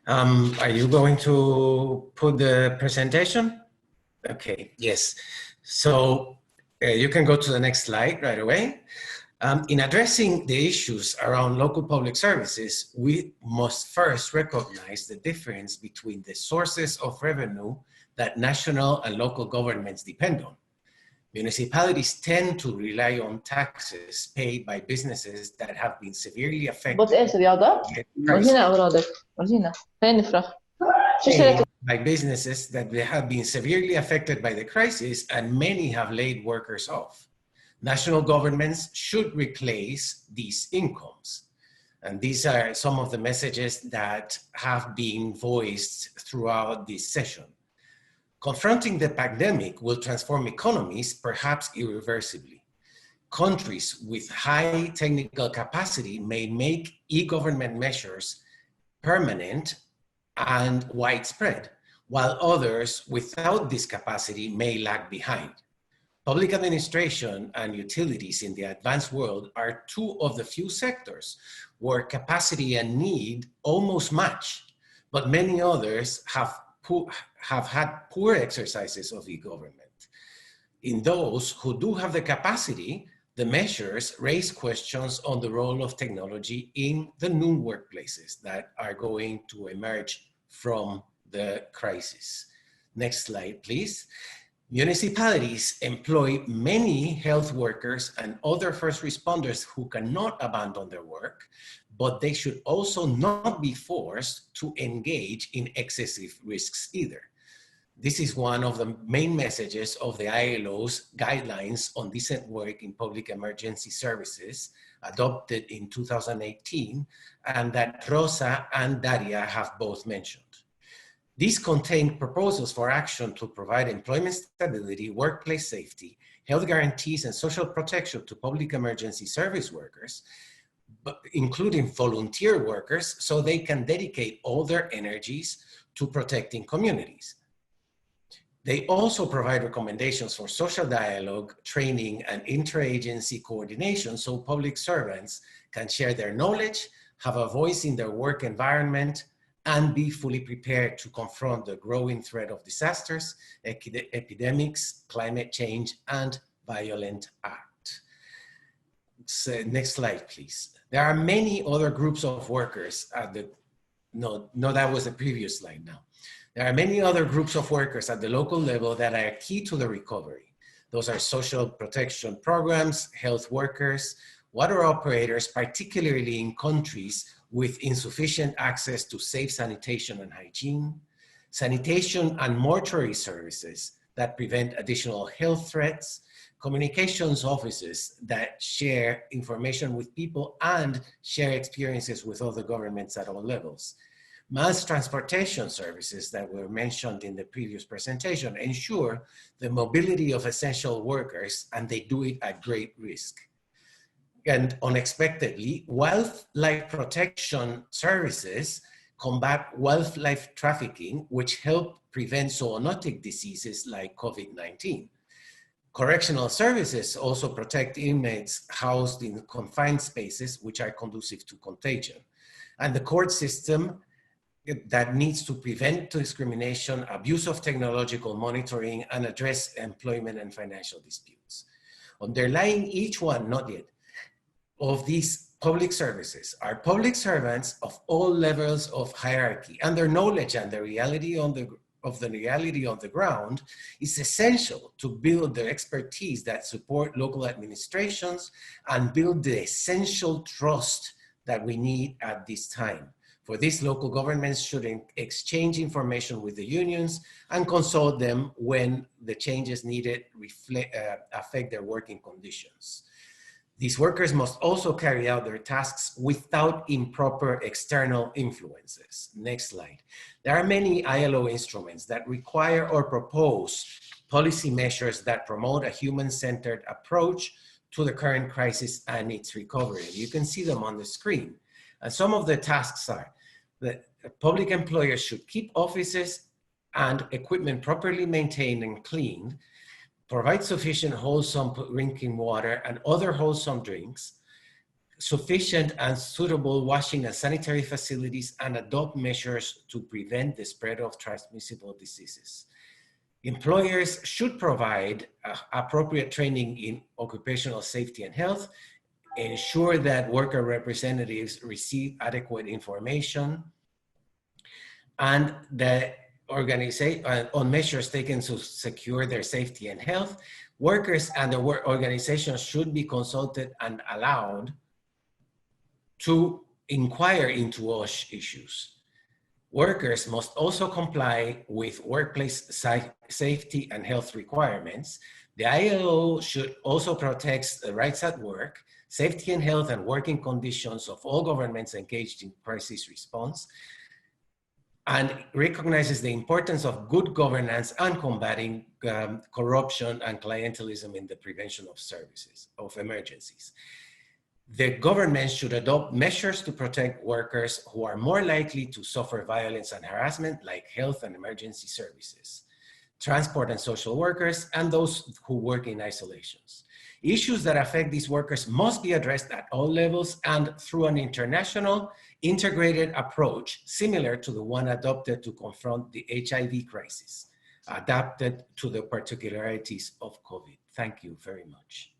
Are you going to put the presentation? Okay, yes. So you can go to the next slide right away. In addressing the issues around local public services, we must first recognize the difference between the sources of revenue that national and local governments depend on. Municipalities tend to rely on taxes paid by businesses that have been severely affected بص ايش رياضة؟ ورجينا أورادك ورجينا خلينا نفرح شو اشتريت؟ by businesses that they have been severely affected by the crisis and many have laid workers off. National governments should replace these incomes. And these are some of the messages that have been voiced throughout this session. Confronting the pandemic will transform economies, perhaps irreversibly. Countries with high technical capacity may make e-government measures permanent and widespread, while others without this capacity may lag behind. Public administration and utilities in the advanced world are two of the few sectors where capacity and need almost match, but many others have had poor exercises of e-government. In those who do have the capacity, the measures raise questions on the role of technology in the new workplaces that are going to emerge from the crisis. Next slide, please. Municipalities employ many health workers and other first responders who cannot abandon their work, but they should also not be forced to engage in excessive risks either. This is one of the main messages of the ILO's guidelines on decent work in public emergency services adopted in 2018 and that Rosa and Daria have both mentioned. These contain proposals for action to provide employment stability, workplace safety, health guarantees, and social protection to public emergency service workers, including volunteer workers, so they can dedicate all their energies to protecting communities. They also provide recommendations for social dialogue, training, and interagency coordination so public servants can share their knowledge, have a voice in their work environment, and be fully prepared to confront the growing threat of disasters, epidemics, climate change, and violent acts. So, next slide, please. There are many other groups of workers at the, no, that was the previous slide now. There are many other groups of workers at the local level that are key to the recovery. Those are social protection programs, health workers, water operators, particularly in countries with insufficient access to safe sanitation and hygiene, sanitation and mortuary services that prevent additional health threats, communications offices that share information with people and share experiences with other governments at all levels. Mass transportation services that were mentioned in the previous presentation ensure the mobility of essential workers, and they do it at great risk. And unexpectedly, wildlife protection services combat wildlife trafficking, which help prevent zoonotic diseases like COVID-19. Correctional services also protect inmates housed in confined spaces, which are conducive to contagion. And the court system that needs to prevent discrimination, abuse of technological monitoring, and address employment and financial disputes. Underlying each one, not yet, of these public services are public servants of all levels of hierarchy, and their knowledge and the reality on the ground is essential to build the expertise that support local administrations and build the essential trust that we need at this time. For this, local governments should exchange information with the unions and consult them when the changes needed affect their working conditions. These workers must also carry out their tasks without improper external influences. Next slide. There are many ILO instruments that require or propose policy measures that promote a human-centered approach to the current crisis and its recovery. You can see them on the screen. And some of the tasks are that public employers should keep offices and equipment properly maintained and cleaned, provide sufficient wholesome drinking water and other wholesome drinks, sufficient and suitable washing and sanitary facilities, and adopt measures to prevent the spread of transmissible diseases. Employers should provide appropriate training in occupational safety and health, ensure that worker representatives receive adequate information, and the organization on measures taken to secure their safety and health. Workers and the work organizations should be consulted and allowed to inquire into OSH issues. Workers must also comply with workplace safety and health requirements. The ILO should also protect the rights at work, safety and health and working conditions of all governments engaged in crisis response, and recognizes the importance of good governance and combating corruption and clientelism in the prevention of of emergencies. The government should adopt measures to protect workers who are more likely to suffer violence and harassment, like health and emergency services, transport and social workers, and those who work in isolations. Issues that affect these workers must be addressed at all levels and through an international integrated approach similar to the one adopted to confront the HIV crisis, adapted to the particularities of COVID. Thank you very much.